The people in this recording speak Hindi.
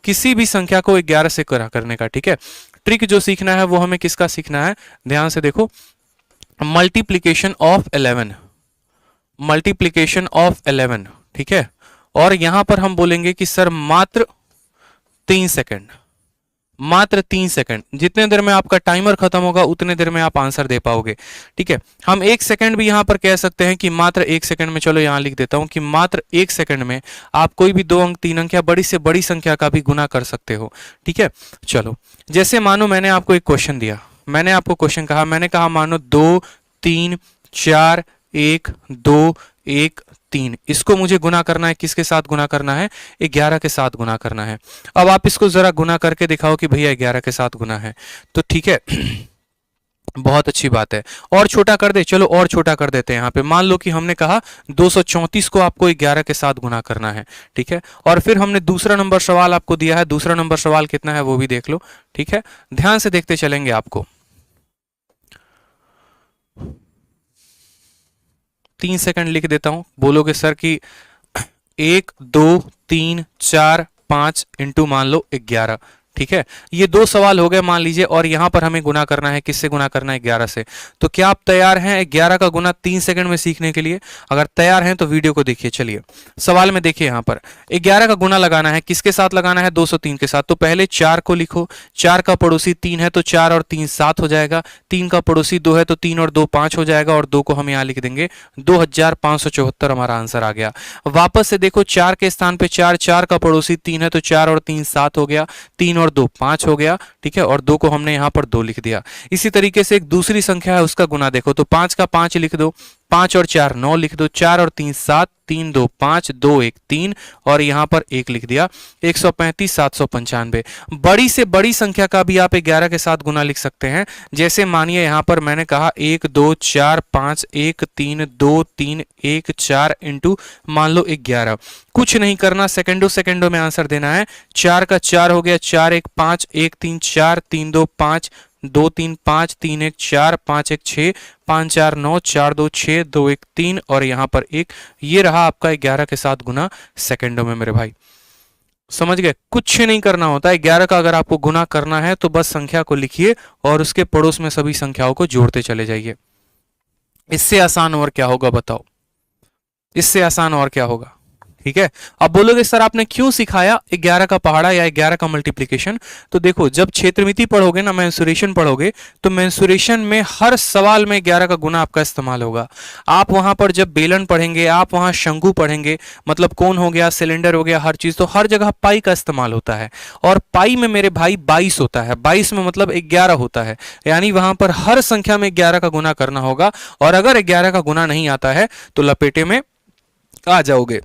किसी भी संख्या को 11 से गुणा करने का। ठीक है, ट्रिक जो सीखना है वो हमें किसका सीखना है, ध्यान से देखो, मल्टीप्लीकेशन ऑफ 11, मल्टीप्लीकेशन ऑफ 11। ठीक है, और यहां पर हम बोलेंगे कि सर मात्र 3 सेकंड, मात्र 3 सेकंड, जितने देर में आपका टाइमर खत्म होगा उतने देर में आप आंसर दे पाओगे। ठीक है, हम 1 सेकंड भी यहां पर कह सकते हैं कि मात्र 1 सेकंड में, चलो यहां लिख देता हूं कि मात्र 1 सेकंड में आप कोई भी 2 अंक 3 अंक या बड़ी से बड़ी संख्या का भी गुना कर सकते हो। ठीक है, चलो जैसे मानो मैंने आपको एक क्वेश्चन दिया, मैंने आपको क्वेश्चन कहा, मैंने कहा मानो 2 3 4 1 2 1 3, इसको मुझे गुना करना है, किसके साथ गुना करना है, 11 के साथ गुना करना है। अब आप इसको जरा गुना करके दिखाओ कि भैया 11 के साथ गुना है, तो ठीक है बहुत अच्छी बात है। और छोटा कर दे, चलो और छोटा कर देते हैं। यहाँ पे मान लो कि हमने कहा 234 को आपको 11 के साथ गुना करना है। ठीक है, और फिर हमने दूसरा नंबर सवाल आपको दिया है, दूसरा नंबर सवाल कितना है वो भी देख लो। ठीक है, ध्यान से देखते चलेंगे आपको। 3 सेकंड लिख देता हूं, बोलोगे सर कि 1 2 3 4 5 इंटू मान लो 11। ठीक है, ये 2 सवाल हो गए मान लीजिए, और यहां पर हमें गुना करना है, किससे गुना करना है, 11 से। तो क्या आप तैयार हैं 11 का गुना 3 सेकंड में सीखने के लिए? अगर तैयार हैं तो वीडियो को देखिए। चलिए सवाल में देखिए, यहां पर 11 का गुना लगाना है, किसके साथ लगाना है, 203 के साथ। तो पहले 4 को लिखो, 4 का पड़ोसी 3 है तो 4 और 3 7 हो जाएगा, 3 का पड़ोसी 2 है तो 3 और 2 5 हो जाएगा, और 2 को हम यहां लिख देंगे, 2574 हमारा आंसर आ गया। वापस से देखो, 4 के स्थान पे 4, 4 का पड़ोसी 3 है तो 4 और 3 7 हो गया, 3 और 2 5 हो गया। ठीक है, और 2 को हमने यहां पर 2 लिख दिया। इसी तरीके से एक दूसरी संख्या है, उसका गुना देखो, तो 5 का 5 लिख दो, 5 और 4 9 लिख दो, 4 और 3 7, 3 2 5, 2 1 3, और यहां पर 1 लिख दिया, 135 795। बड़ी से बड़ी संख्या का भी आप 11 के साथ गुना लिख सकते हैं। जैसे मानिए यहां पर मैंने कहा 1 2 4 5 1 3 2 3 1 4 इंटू मान लो 11। कुछ नहीं करना, सेकंडों सेकंडों में आंसर देना है। 4 का 4 हो गया, 4 1 5 1 3 4 3 2 5 2 3 5 3 1 4 5 1 6 5 4 9 4 2 6 2 1 3, और यहां पर 1। ये रहा आपका 11 के साथ गुना सेकंडों में मेरे भाई, समझ गए? कुछ नहीं करना होता है। 11 का अगर आपको गुना करना है तो बस संख्या को लिखिए और उसके पड़ोस में सभी संख्याओं को जोड़ते चले जाइए। इससे आसान और क्या होगा बताओ, इससे आसान और क्या होगा? ठीक है, अब बोलोगे सर आपने क्यों सिखाया 11 का पहाड़ा या 11 का मल्टीप्लिकेशन? तो देखो, जब क्षेत्रमिति पढ़ोगे ना, मेंसुरेशन पढ़ोगे, तो मेंसुरेशन में हर सवाल में 11 का गुना आपका इस्तेमाल होगा। आप वहां पर जब बेलन पढ़ेंगे, आप वहां शंकु पढ़ेंगे, मतलब कोन हो गया, सिलेंडर हो गया, हर चीज, तो हर जगह पाई का इस्तेमाल होता है। और पाई में मेरे भाई 22 होता है, 22 में मतलब 11 होता है, यानी वहां पर हर संख्या में 11 का गुना करना होगा। और अगर 11 का गुना नहीं आता है तो लपेटे में आ जाओगे।